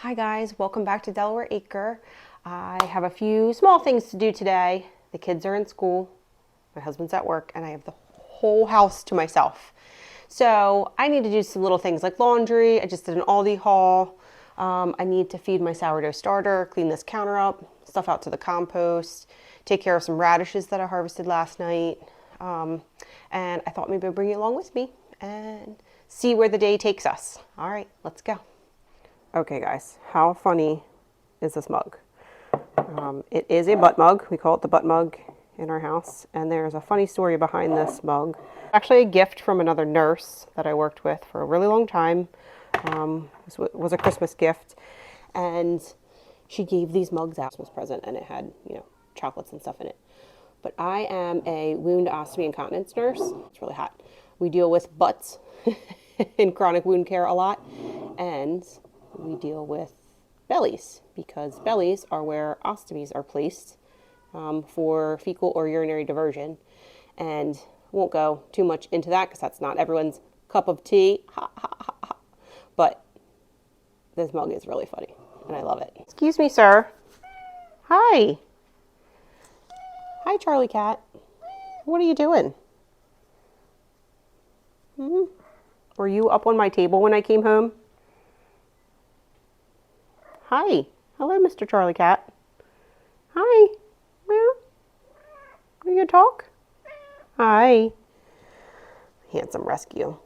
Hi guys, welcome back to Delaware Acre. I have a few small things to do today. The kids are in school, my husband's at work, and I have the whole house to myself. So I need to do some little things like laundry. I just did an Aldi haul. I need to feed my sourdough starter, clean this counter up, stuff out to the compost, take care of some radishes that I harvested last night. And I thought maybe I'd bring you along with me and see where the day takes us. All right, let's go. Okay guys, how funny is this mug? It is a butt mug. We call it the butt mug in our house. And there's a funny story behind this mug. Actually a gift from another nurse that I worked with for a really long time. This was a Christmas gift. And she gave these mugs out as a Christmas present, and it had, chocolates and stuff in it. But I am a wound, ostomy, and continence nurse. It's really hot. We deal with butts in chronic wound care a lot. And we deal with bellies, because bellies are where ostomies are placed for fecal or urinary diversion. And won't go too much into that because that's not everyone's cup of tea. Ha, ha, ha, ha. But this mug is really funny and I love it. Excuse me, sir. Hi. Hi, Charlie Cat. What are you doing? Were you up on my table when I came home? Hi. Hello, Mr. Charlie Cat. Hi. Meow. Are you gonna talk? Hi. Handsome rescue.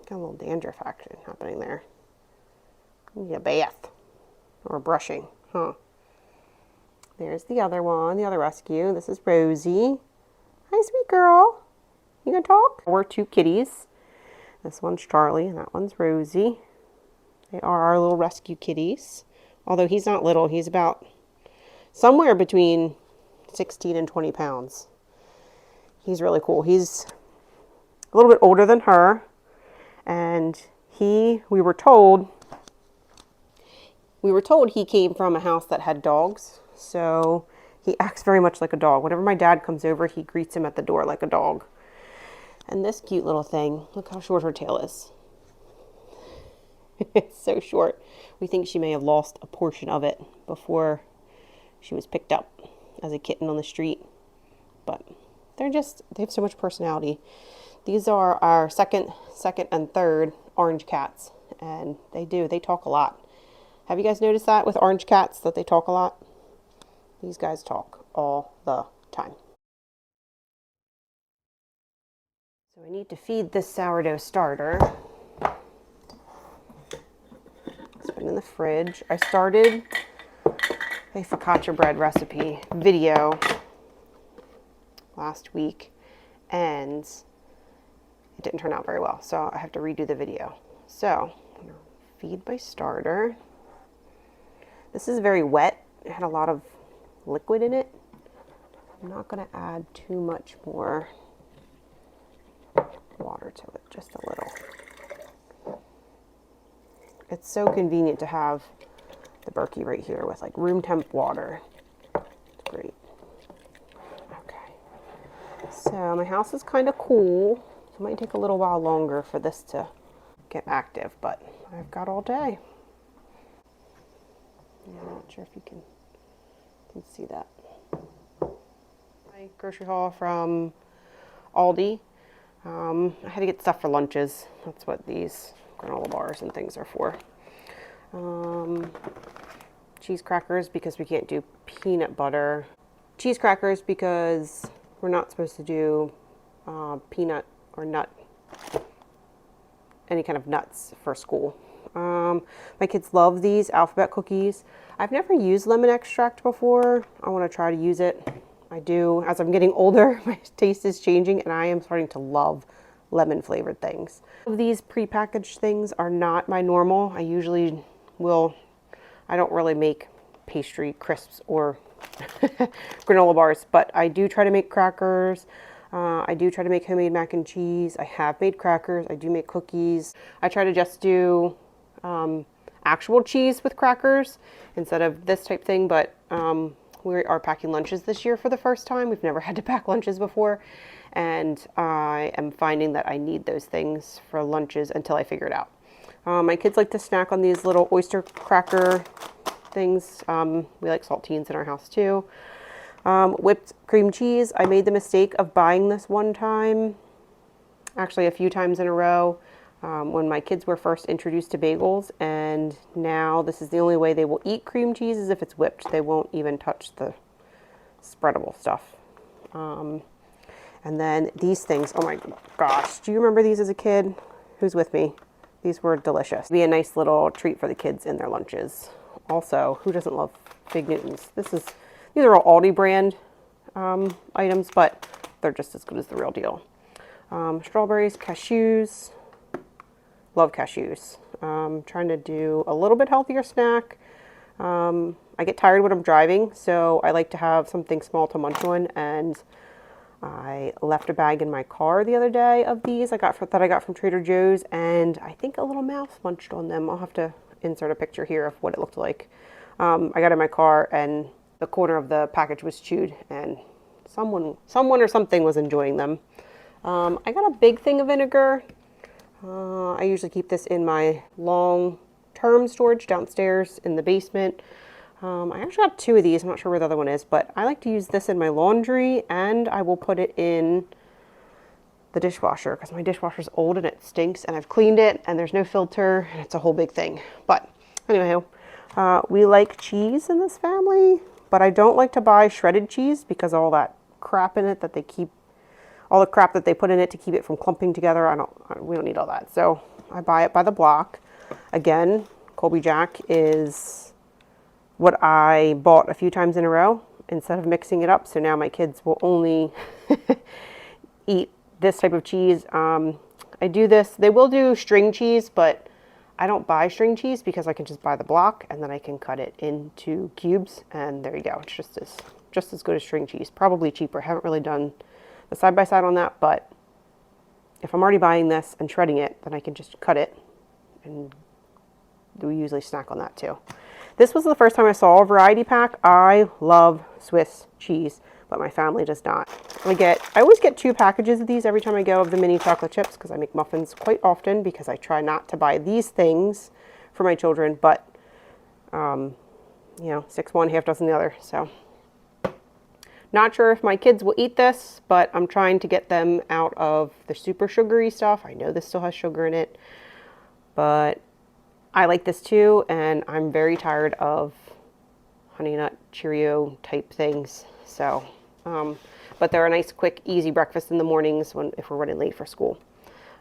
Got a little dandruff action happening there. Need a bath. Or brushing. Huh. There's the other one, the other rescue. This is Rosie. Hi, sweet girl. You gonna talk? We're two kitties. This one's Charlie and that one's Rosie. They are our little rescue kitties. Although he's not little, he's about somewhere between 16 and 20 pounds. He's really cool. He's a little bit older than her. And we were told he came from a house that had dogs. So he acts very much like a dog. Whenever my dad comes over, he greets him at the door like a dog. And this cute little thing, look how short her tail is. It's so short. We think she may have lost a portion of it before she was picked up as a kitten on the street. But they have so much personality. These are our second and third orange cats. And they talk a lot. Have you guys noticed that with orange cats, that they talk a lot? These guys talk all the time. So I need to feed this sourdough starter. It's been in the fridge. I started a focaccia bread recipe video last week and it didn't turn out very well, so I have to redo the video. So I'm gonna feed my starter. This is very wet. It had a lot of liquid in it. I'm not gonna add too much more water to it, just a little. It's so convenient to have the Berkey right here with like room temp water. It's great. Okay. So my house is kind of cool. So it might take a little while longer for this to get active, but I've got all day. I'm not sure if you can see that. My grocery haul from Aldi. I had to get stuff for lunches. That's what these granola bars and things are for. Cheese crackers because we can't do peanut butter. Cheese crackers because we're not supposed to do peanut or nut, any kind of nuts for school. My kids love these alphabet cookies. I've never used lemon extract before. I want to try to use it. I do. As I'm getting older, my taste is changing and I am starting to love lemon flavored things. These prepackaged things are not my normal. I don't really make pastry crisps or granola bars, but I do try to make crackers. I do try to make homemade mac and cheese. I have made crackers. I do make cookies. I try to just do actual cheese with crackers instead of this type thing, but we are packing lunches this year for the first time. We've never had to pack lunches before, and I am finding that I need those things for lunches until I figure it out. My kids like to snack on these little oyster cracker things. We like saltines in our house too. Whipped cream cheese. I made the mistake of buying this one time, actually a few times in a row, when my kids were first introduced to bagels, and now this is the only way they will eat cream cheese is if it's whipped. They won't even touch the spreadable stuff. And then these things, oh my gosh, do you remember these as a kid? Who's with me? These were delicious. Be a nice little treat for the kids in their lunches. Also, who doesn't love Fig Newtons? These are all Aldi brand items, but they're just as good as the real deal. Strawberries, cashews. Love cashews. Trying to do a little bit healthier snack. I get tired when I'm driving, so I like to have something small to munch on, and I left a bag in my car the other day of these that I got from Trader Joe's, and I think a little mouse munched on them. I'll have to insert a picture here of what it looked like. I got in my car and the corner of the package was chewed, and someone or something was enjoying them. I got a big thing of vinegar. I usually keep this in my long-term storage downstairs in the basement. I actually got 2 of these. I'm not sure where the other one is, but I like to use this in my laundry, and I will put it in the dishwasher because my dishwasher's old and it stinks, and I've cleaned it and there's no filter, and it's a whole big thing. But anyway, we like cheese in this family, but I don't like to buy shredded cheese because all that crap in it that they keep, all the crap that they put in it to keep it from clumping together, we don't need all that. So I buy it by the block. Again, Colby Jack is what I bought a few times in a row instead of mixing it up. So now my kids will only eat this type of cheese. I do this, they will do string cheese, but I don't buy string cheese because I can just buy the block and then I can cut it into cubes, and there you go. It's just as good as string cheese, probably cheaper. I haven't really done the side-by-side on that, but if I'm already buying this and shredding it, then I can just cut it, and we usually snack on that too. This was the first time I saw a variety pack. I love Swiss cheese, but my family does not. I always get 2 packages of these every time I go, of the mini chocolate chips, because I make muffins quite often because I try not to buy these things for my children, but you know, 6 one, half dozen the other. So not sure if my kids will eat this, but I'm trying to get them out of the super sugary stuff. I know this still has sugar in it, but I like this too, and I'm very tired of Honey Nut Cheerio type things. So, but they're a nice, quick, easy breakfast in the mornings if we're running late for school.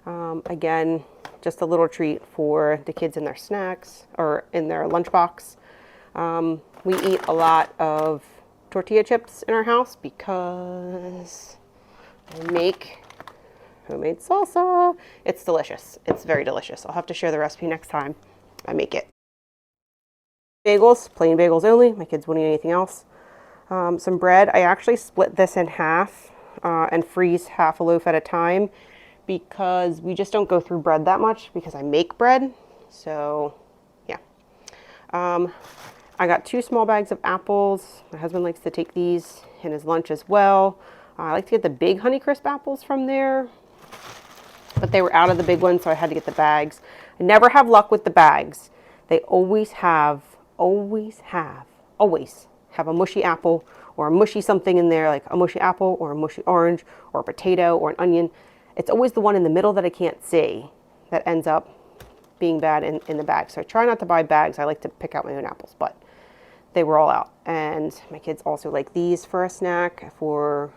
Again, just a little treat for the kids in their snacks or in their lunchbox. We eat a lot of tortilla chips in our house because I make homemade salsa. It's delicious. It's very delicious. I'll have to share the recipe next time I make it. Bagels, plain bagels only. My kids won't eat anything else. Some bread. I actually split this in half and freeze half a loaf at a time because we just don't go through bread that much because I make bread. So yeah. I got 2 small bags of apples. My husband likes to take these in his lunch as well. I like to get the big Honeycrisp apples from there, but they were out of the big ones, so I had to get the bags. I never have luck with the bags. They always have a mushy apple or a mushy something in there, like a mushy apple or a mushy orange or a potato or an onion. It's always the one in the middle that I can't see that ends up being bad in the bag. So I try not to buy bags. I like to pick out my own apples, but they were all out. And my kids also like these for a snack for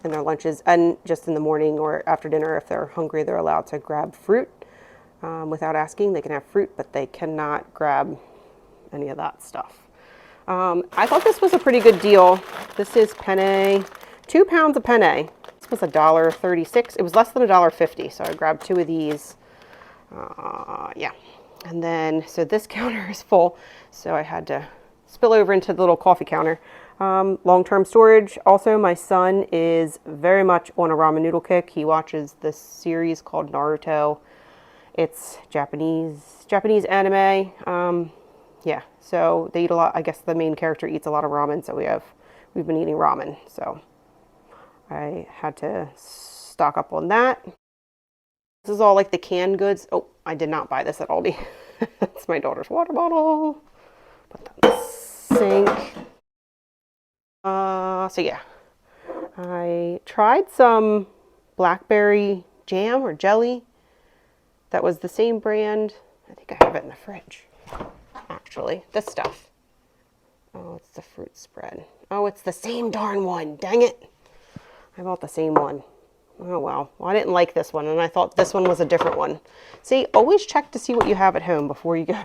in their lunches, and just in the morning or after dinner if they're hungry, they're allowed to grab fruit without asking. They can have fruit, but they cannot grab any of that stuff. I thought this was a pretty good deal. This is penne, 2 pounds of penne. This was $1.36. It was less than $1.50, so I grabbed 2 of these. Yeah, and then so this counter is full, so I had to spill over into the little coffee counter. Long-term storage. Also, my son is very much on a ramen noodle kick. He watches this series called Naruto. It's Japanese anime. Yeah, so they eat a lot. I guess the main character eats a lot of ramen, so we've been eating ramen. So I had to stock up on that. This is all like the canned goods. Oh, I did not buy this at Aldi. It's my daughter's water bottle. Put that in the sink. So yeah, I tried some blackberry jam or jelly that was the same brand. I think I have it in the fridge, actually. This stuff. Oh, it's the fruit spread. Oh, it's the same darn one. Dang it. I bought the same one. Oh, well. I didn't like this one, and I thought this one was a different one. See, always check to see what you have at home before you go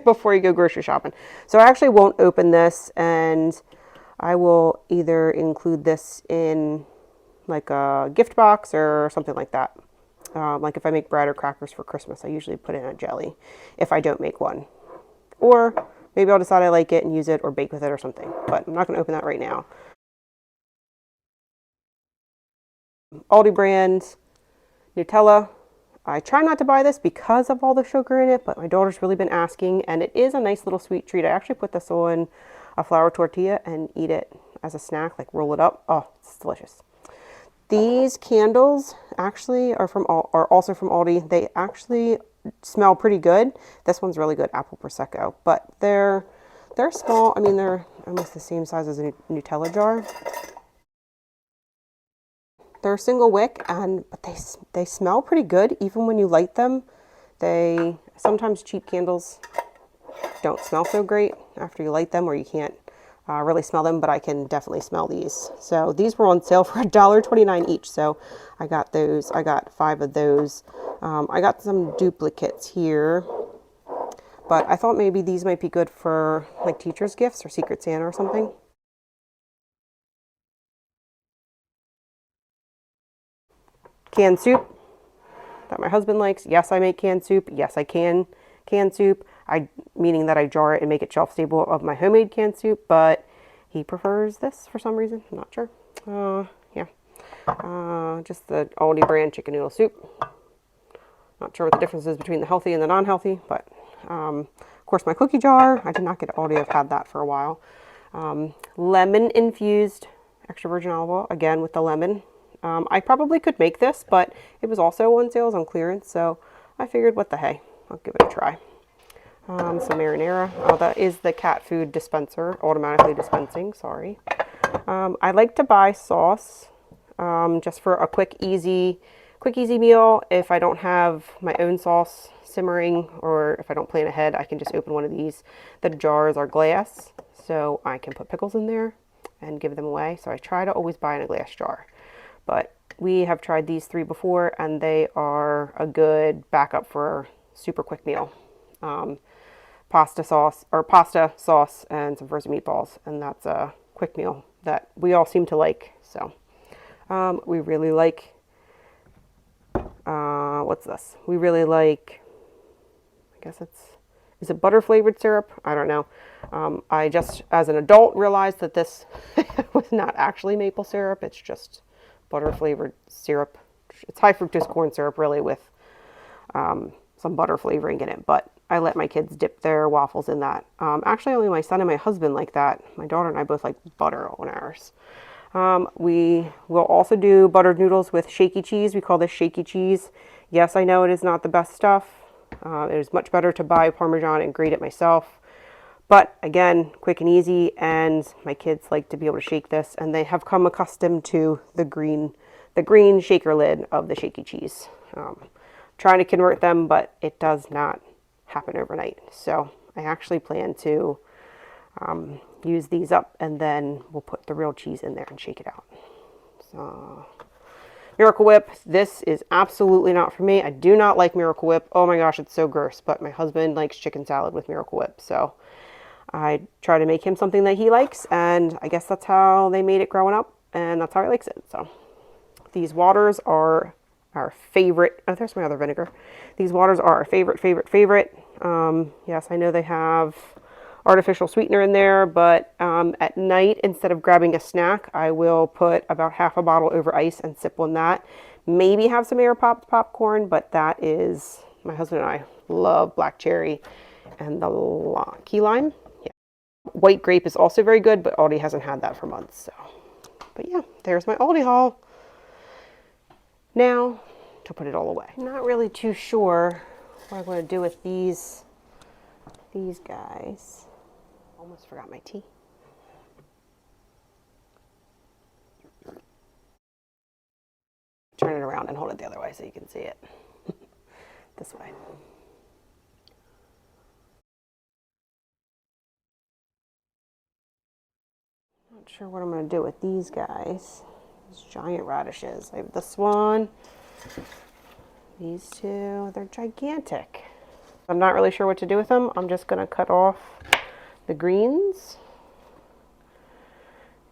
before you go grocery shopping. So I actually won't open this, and I will either include this in like a gift box or something like that. Like if I make bread or crackers for Christmas, I usually put in a jelly if I don't make one. Or maybe I'll decide I like it and use it or bake with it or something. But I'm not going to open that right now. Aldi brand Nutella. I try not to buy this because of all the sugar in it, but my daughter's really been asking, and it is a nice little sweet treat. I actually put this on a flour tortilla and eat it as a snack, like roll it up. Oh, it's delicious. These candles actually are also from Aldi. They actually smell pretty good. This one's really good, apple prosecco, but they're small. I mean, they're almost the same size as a Nutella jar. They're single wick, but they smell pretty good even when you light them. Sometimes cheap candles don't smell so great after you light them, or you can't really smell them, but I can definitely smell these. So these were on sale for $1.29 each. So I got those. I got 5 of those. I got some duplicates here, but I thought maybe these might be good for like teacher's gifts or Secret Santa or something. Canned soup that my husband likes. Yes, I make canned soup. Yes, I can canned soup. Meaning that I jar it and make it shelf stable of my homemade canned soup, but he prefers this for some reason. I'm not sure. Yeah. Just the Aldi brand chicken noodle soup. Not sure what the difference is between the healthy and the non-healthy, but of course my cookie jar. I did not get Aldi. I've had that for a while. Lemon infused extra virgin olive oil, again with the lemon. I probably could make this, but it was also on sale on clearance, so I figured, what the hey, I'll give it a try. Some marinara. Oh, that is the cat food dispenser, automatically dispensing, sorry. I like to buy sauce just for a quick, easy meal. If I don't have my own sauce simmering, or if I don't plan ahead, I can just open one of these. The jars are glass, so I can put pickles in there and give them away. So I try to always buy in a glass jar. But we have tried these 3 before, and they are a good backup for a super quick meal. Pasta sauce and some frozen meatballs, and that's a quick meal that we all seem to like. So we really like what's this? We really like, I guess is it butter flavored syrup? I don't know. I just, as an adult, realized that this was not actually maple syrup. It's just butter flavored syrup. It's high fructose corn syrup, really, with some butter flavoring in it, but I let my kids dip their waffles in that. Actually, only my son and my husband like that. My daughter and I both like butter on ours. We will also do buttered noodles with shaky cheese. We call this shaky cheese. Yes, I know it is not the best stuff. It is much better to buy Parmesan and grate it myself. But again, quick and easy, and my kids like to be able to shake this, and they have come accustomed to the green shaker lid of the shaky cheese. Trying to convert them, but it does not happen overnight. So I actually plan to use these up, and then we'll put the real cheese in there and shake it out. So Miracle Whip, this is absolutely not for me. I do not like Miracle Whip. Oh my gosh, it's so gross. But my husband likes chicken salad with Miracle Whip, so I try to make him something that he likes, and I guess that's how they made it growing up, and that's how he likes it. So these waters are our favorite. Oh, there's my other vinegar. These waters are our favorite. Yes, I know they have artificial sweetener in there, but at night, instead of grabbing a snack, I will put about half a bottle over ice and sip on that. Maybe have some Air Pops popcorn, but that is, my husband and I love black cherry and the key lime. Yeah. White grape is also very good, but Aldi hasn't had that for months. So, but yeah, there's my Aldi haul. Now to put it all away. I'm not really too sure what I'm going to do with these guys. Almost forgot my tea. Turn it around and hold it the other way so you can see it. This way. Not sure what I'm going to do with these guys. These giant radishes. I have this one. These two. They're gigantic. I'm not really sure what to do with them. I'm just going to cut off the greens.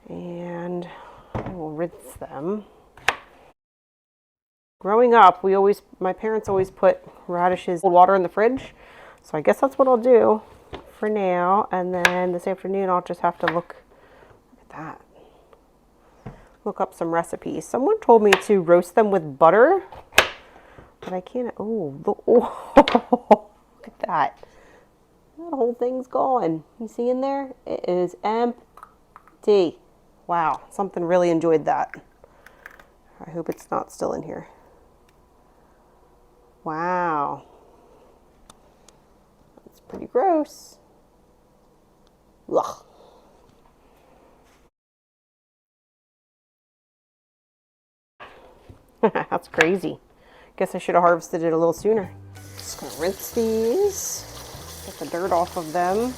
And I will rinse them. Growing up, my parents always put radishes in cold water in the fridge. So I guess that's what I'll do for now. And then this afternoon, I'll just have to look at that. Look up some recipes. Someone told me to roast them with butter, but I can't. Oh, look at that. That whole thing's gone. You see in there? It is empty. Wow, something really enjoyed that. I hope it's not still in here. Wow. That's pretty gross. Ugh. That's crazy. Guess I should have harvested it a little sooner. Just gonna rinse these, get the dirt off of them.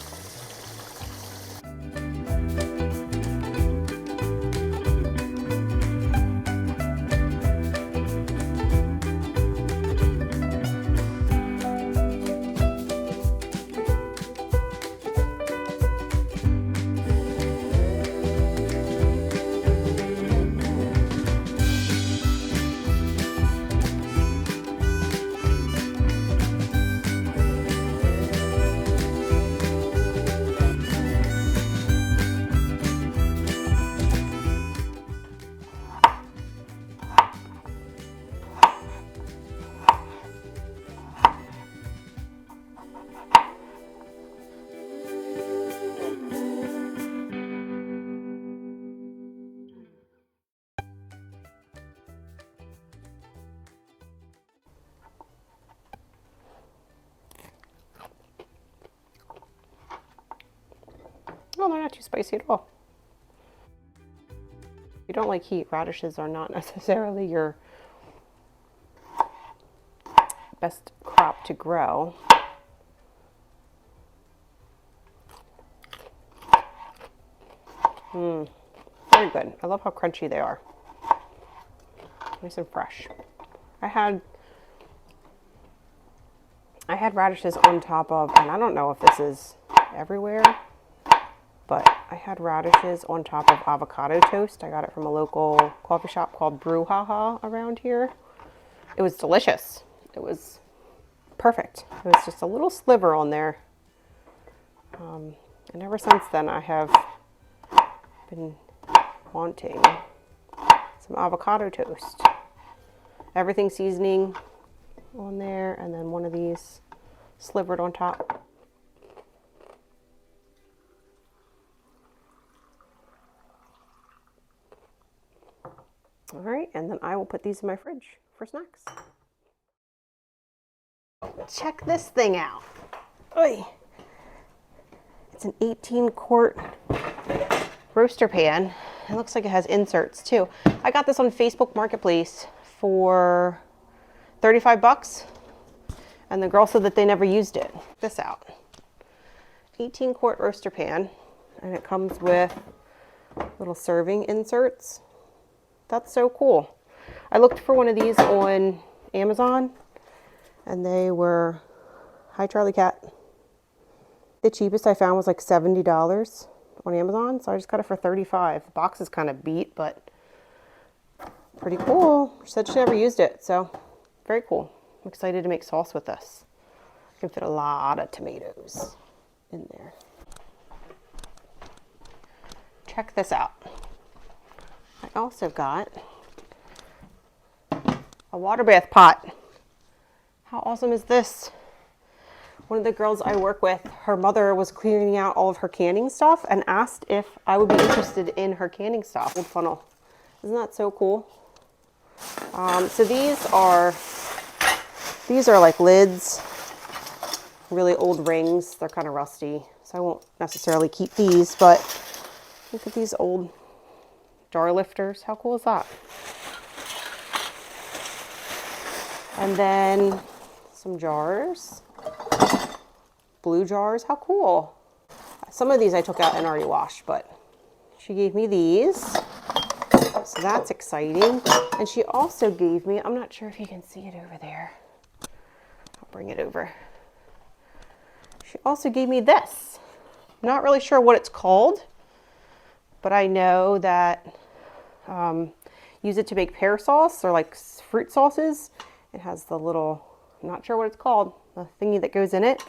Oh, they're not too spicy at all. If you don't like heat, radishes are not necessarily your best crop to grow. Very good. I love how crunchy they are. Nice and fresh. I had radishes on top of, and I don't know if this is everywhere, but I had radishes on top of avocado toast. I got it from a local coffee shop called Brouhaha around here. It was delicious. It was perfect. It was just a little sliver on there. And ever since then, I have been wanting some avocado toast. Everything seasoning on there, and then one of these slivered on top. All right, and then I will put these in my fridge for snacks. Check this thing out. Oy. It's an 18-quart roaster pan. It looks like it has inserts too. I got this on Facebook Marketplace for 35 bucks. And the girl said that they never used it. Check this out. 18-quart roaster pan. And it comes with little serving inserts. That's so cool. I looked for one of these on Amazon. And they were, hi Charlie Cat. The cheapest I found was like $70 on Amazon, so I just got it for 35. The box is kind of beat, but pretty cool. She said she never used it, so very cool. I'm excited to make sauce with this. I can fit a lot of tomatoes in there. Check this out. I also got a water bath pot. How awesome is this? One of the girls I work with, her mother was clearing out all of her canning stuff and asked if I would be interested in her canning stuff. Old funnel. Isn't that so cool? So these are like lids really old rings. They're kind of rusty, so I won't necessarily keep these, but look at these old jar lifters. How cool is that? And then some jars, blue jars. How cool. Some of these I took out and already washed, but she gave me these. So that's exciting. And she also gave me, I'm not sure if you can see it over there. I'll bring it over. She also gave me this. I'm not really sure what it's called, but I know that use it to make pear sauce or like fruit sauces. It has the little, I'm not sure what it's called, the thingy that goes in it.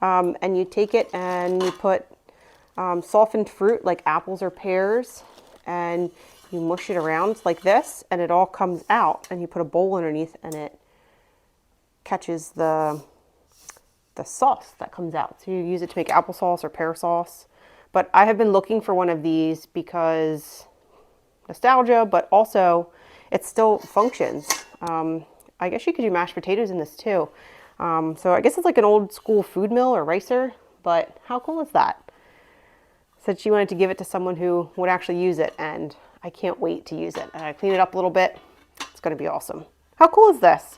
And you take it and you put softened fruit like apples or pears, and you mush it around like this, and it all comes out, and you put a bowl underneath, and it catches the sauce that comes out. So you use it to make applesauce or pear sauce. But I have been looking for one of these because nostalgia, but also it still functions. I guess you could do mashed potatoes in this too. So I guess it's like an old school food mill or ricer, but how cool is that? Said she wanted to give it to someone who would actually use it, and I can't wait to use it. And I clean it up a little bit. It's going to be awesome. How cool is this?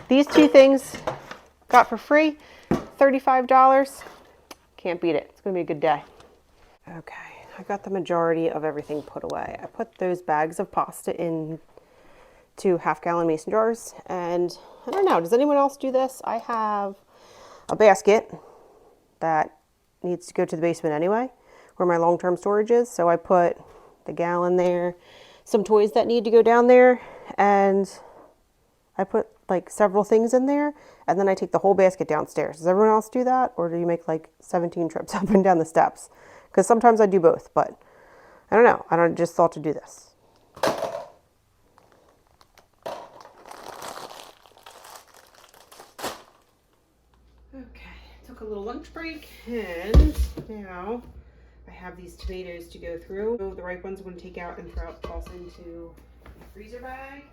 These two things got for free, $35. Can't beat it. It's going to be a good day. Okay, I got the majority of everything put away. I put those bags of pasta in 2 half-gallon mason jars, and I don't know, does anyone else do this? I have a basket that needs to go to the basement anyway, where my long-term storage is, so I put the gallon there, some toys that need to go down there, and I put like several things in there, and then I take the whole basket downstairs. Does everyone else do that, or do you make like 17 trips up and down the steps? Because sometimes I do both, but I don't know. I just thought to do this. Okay, took a little lunch break, and now I have these tomatoes to go through. The ripe ones I'm going to take out and toss into a freezer bag,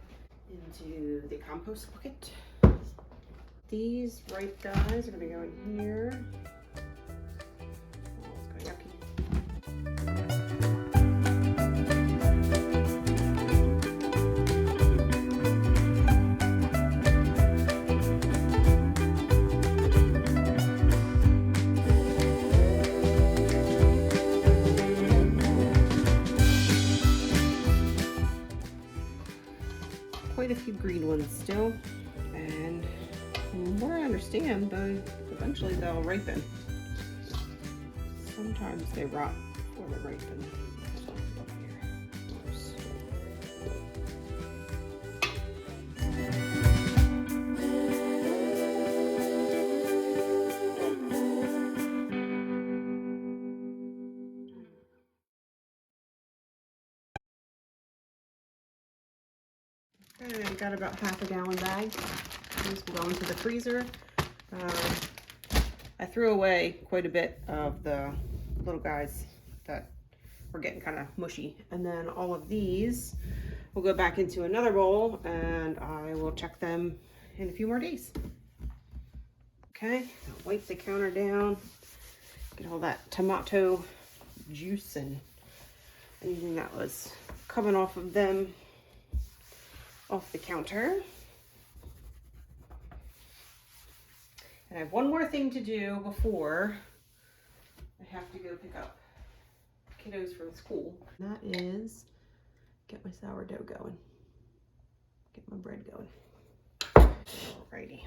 into the compost bucket. These ripe guys are going to go in here. Oh, it's kind of yucky. Quite a few green ones still, and from what I understand, eventually they'll ripen. Sometimes they rot before they ripen. Okay, I got about half a gallon bag. These will go into the freezer. I threw away quite a bit of the little guys that were getting kind of mushy. And then all of these will go back into another bowl, and I will check them in a few more days. Okay, wipe the counter down, get all that tomato juice and anything that was coming off of them off the counter. And I have one more thing to do before I have to go pick up kiddos from school. And that is get my sourdough going. Get my bread going. Alrighty.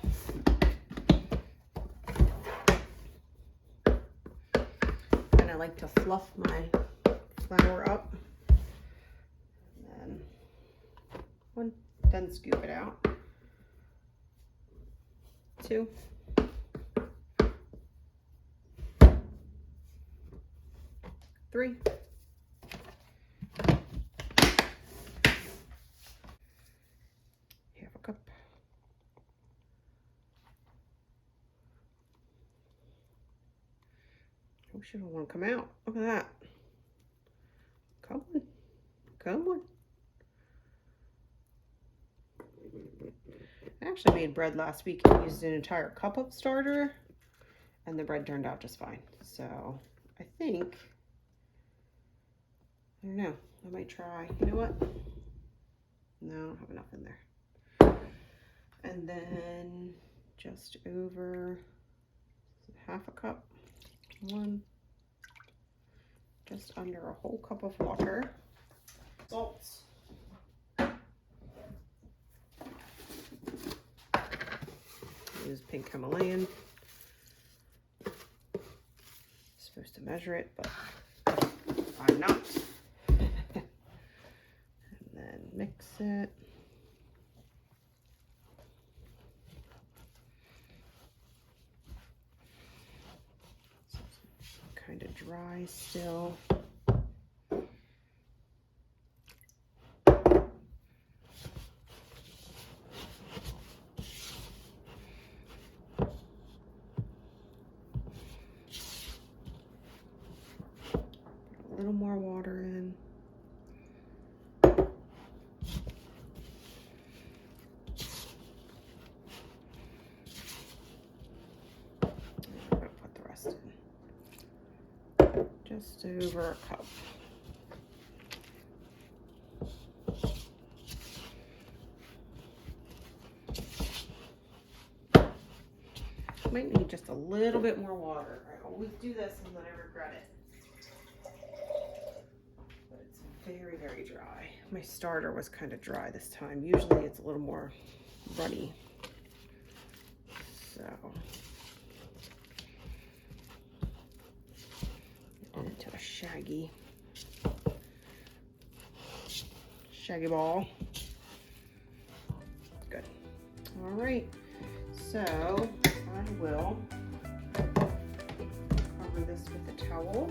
And I like to fluff my flour up. And then scoop it out. 2. 3. Half a cup. Oh, she don't want to come out. Look at that. Come on. Come on. I actually made bread last week and used an entire cup of starter. and the bread turned out just fine. So I think, I don't know, I might try, you know what? No, I don't have enough in there. And then just over half a cup, just under a whole cup of water. Salt. Use pink Himalayan. Supposed to measure it, but I'm not. And then mix it. Kind of dry still. A little more water in. I'm gonna put the rest in. Just over a cup. Might need just a little bit more water. I always do this and then I regret it. But it's very, very dry. My starter was kind of dry this time. Usually it's a little more runny. So add it to a shaggy ball. Good. All right. So I will cover this with a towel.